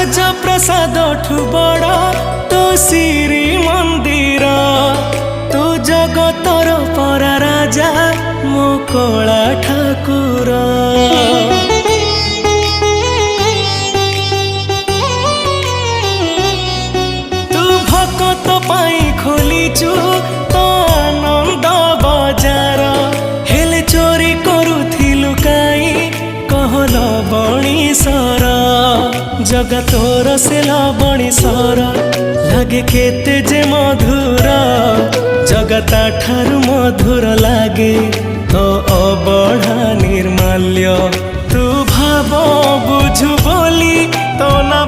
ରାଜପ୍ରସାଦ ଠୁ ବଡ଼ ତୁ ଶ୍ରୀ ମନ୍ଦିର। ତୁ ଜଗତର ପରା ରାଜା ମୋ କଳା ଠାକୁର। ତୁ ଭକତ ପାଇଁ ଖୋଲିଛୁ ତ ଆନନ୍ଦ ବଜାର। ହେଲେ ଚୋରି କରୁଥିଲୁ କାଇଁ କହଲ ବଣିସର। ଜଗତର ସେ ଲବଣିସର ଲାଗେ କେତେ ଯେ ମଧୁର। ଜଗତା ଠାରୁ ମଧୁର ଲାଗେ ତ ଅବଢ଼ା ନିର୍ମାଲ୍ୟ। ତୁ ଭାବ ବୁଝୁ ବୋଲି ତ ନା